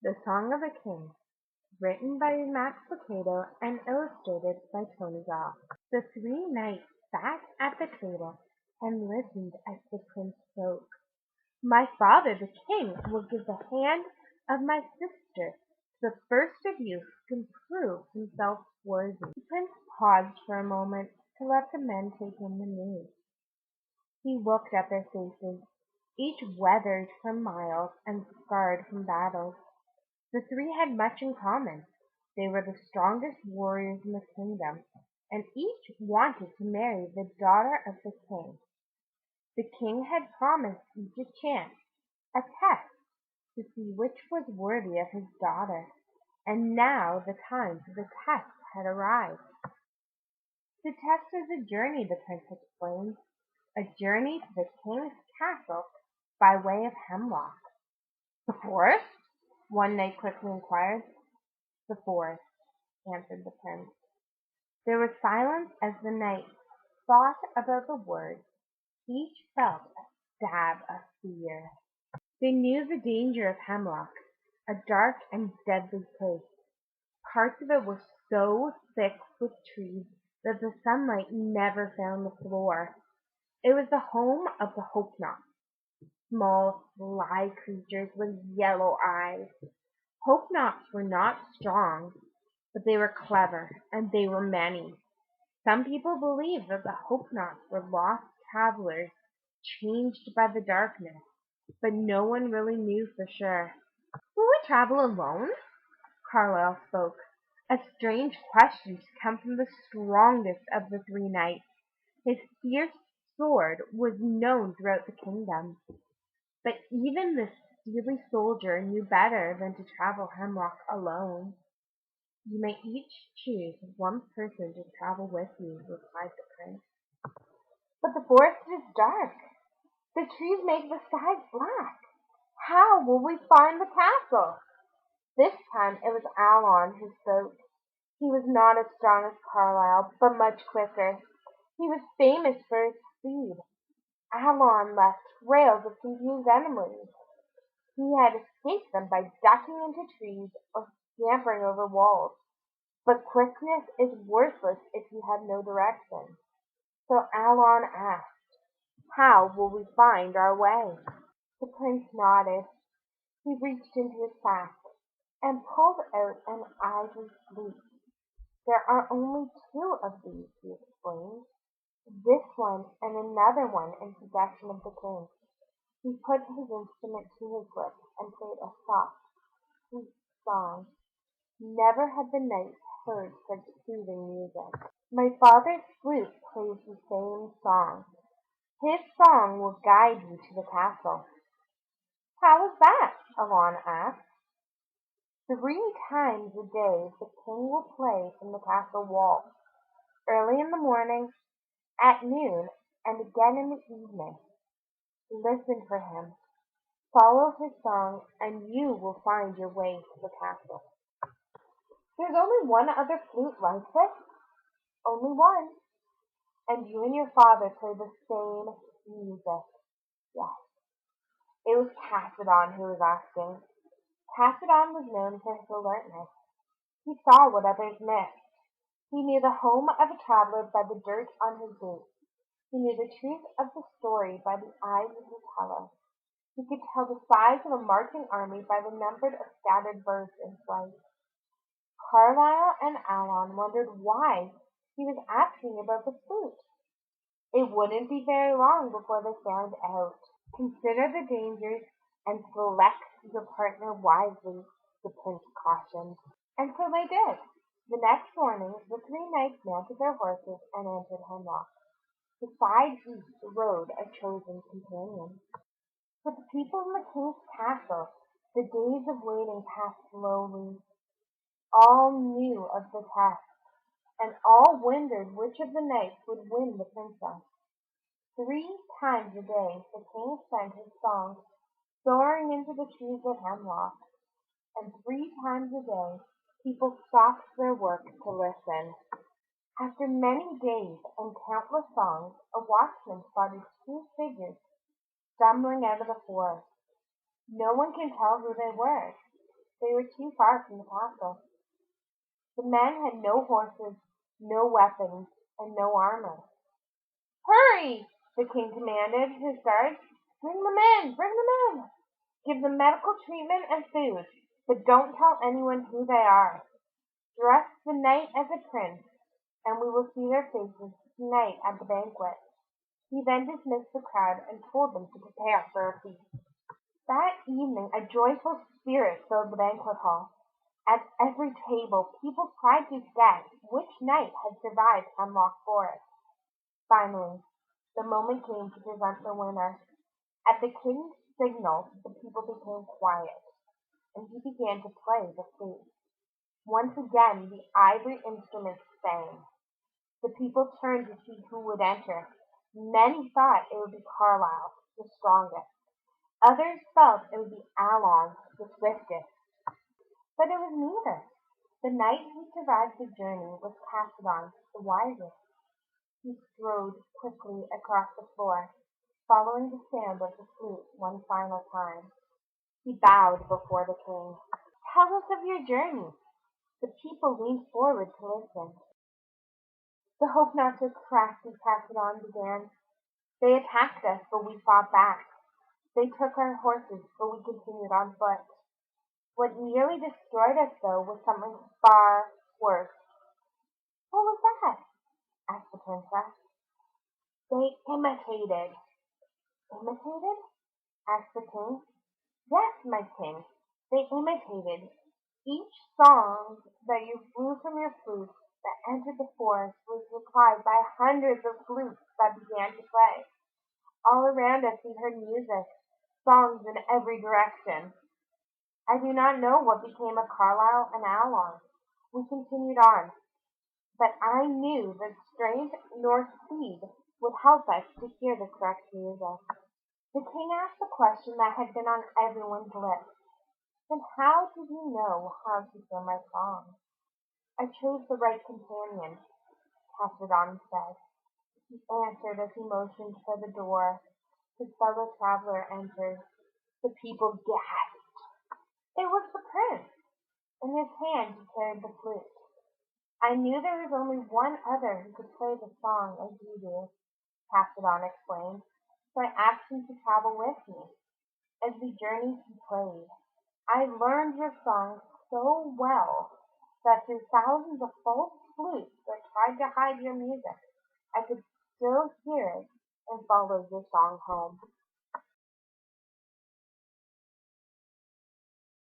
The Song of the King, written by Max Lucado and illustrated by Toni. The three knights sat at the table and listened as the prince spoke. "My father, the king, will give the hand of my sister to the first of you who can prove himself worthy." The prince paused for a moment to let the men take in the news. He looked at their faces, each weathered from miles and scarred from battles. The three had much in common. They were the strongest warriors in the kingdom, and each wanted to marry the daughter of the king. The king had promised each a chance, a test, to see which was worthy of his daughter, and now the time for the test had arrived. "The test is a journey," the prince explained, "a journey to the king's castle by way of Hemlock." "The forest?" one knight quickly inquired. "The forest," answered the prince. There was silence as the knights thought about the words. Each felt a stab of fear. They knew the danger of Hemlock, a dark and deadly place. Parts of it were so thick with trees that the sunlight never found the floor. It was the home of the Hope-Knots, small, sly creatures with yellow eyes. Hope-Knots were not strong, but they were clever, and they were many. Some people believed that the Hope-Knots were lost travelers changed by the darkness, but no one really knew for sure. "Will we travel alone?" Carlyle spoke, a strange question to come from the strongest of the three knights. His fierce sword was known throughout the kingdom, but even this steely soldier knew better than to travel Hemlock alone. "You may each choose one person to travel with you," replied the prince. "But the forest is dark. The trees make the sky black. How will we find the castle?" This time it was Alon who spoke. He was not as strong as Carlyle, but much quicker. He was famous for his speed. Alon left trails of confused enemies. He had escaped them by ducking into trees or scampering over walls. But quickness is worthless if you have no direction. So Alon asked, "How will we find our way?" The prince nodded. He reached into his sack and pulled out an ivory flute. "There are only two of these," he explained. "This one and another one in possession of the king." He put his instrument to his lips and played a soft, sweet song. Never had the knights heard such soothing music. "My father's flute plays the same song. His song will guide you to the castle." "How is that?" Alon asked. "Three times a day the king will play from the castle wall, early in the morning, at noon, and again in the evening. Listen for him, follow his song, and you will find your way to the castle." "There's only one other flute like this?" "Only one. And you and your father play the same music." "Yes." It was Cassiodon who was asking. Cassiodon was known for his alertness. He saw what others missed. He knew the home of a traveler by the dirt on his boots. He knew the truth of the story by the eyes of the teller. He could tell the size of a marching army by the number of scattered birds in flight. Carlyle and Alon wondered why he was asking about the flute. It wouldn't be very long before they found out. "Consider the dangers and select your partner wisely," the prince cautioned. And so they did. The next morning the three knights mounted their horses and entered Hemlock. Beside each rode a chosen companion. For the people in the king's castle, the days of waiting passed slowly. All knew of the test, and all wondered which of the knights would win the princess. 3 times a day the king sent his song soaring into the trees at Hemlock, and 3 times a day people stopped their work to listen. After many days and countless songs, a watchman spotted 2 figures stumbling out of the forest. No one can tell who they were. They were too far from the castle. The men had no horses, no weapons, and no armor. "Hurry!" the king commanded his guards. "Bring them in! Bring them in! Give them medical treatment and food, but don't tell anyone who they are. Dress the knight as a prince, and we will see their faces tonight at the banquet." He then dismissed the crowd and told them to prepare for a feast. That evening a joyful spirit filled the banquet hall. At every table people tried to guess which knight had survived Hemlock Forest. Finally, the moment came to present the winner. At the king's signal the people became quiet, and he began to play the flute. Once again the ivory instrument sang. The people turned to see who would enter. Many thought it would be Carlyle, the strongest. Others felt it would be Alon, the swiftest. But it was neither. The knight who survived the journey was Cassiodon, the wisest. He strode quickly across the floor, following the sound of the flute one final time. He bowed before the king. "Tell us of your journey." The people leaned forward to listen. "The hope not so crafty," Cassiodon began. "They attacked us, but we fought back. They took our horses, but we continued on foot. What nearly destroyed us, though, was something far worse." "What was that?" asked the princess. "They imitated." "Imitated?" asked the king. "Yes, my king, they imitated. Each song that you blew from your flute that entered the forest was replied by hundreds of flutes that began to play. All around us we heard music, songs in every direction. I do not know what became of Carlyle and Alon. We continued on, but I knew that strange North Speed would help us to hear the correct music." The king asked the question that had been on everyone's lips. "Then how did you know how to hear my song?" "I chose the right companion," Cassiodon said. He answered as he motioned for the door. His fellow traveler entered. The people gasped. It was the prince. In his hand he carried the flute. "I knew there was only one other who could play the song as you do," Cassiodon explained, "so I asked him to travel with me. As we journeyed he played. I learned your song so well that through thousands of false flutes that tried to hide your music, I could still hear it and follow your song home."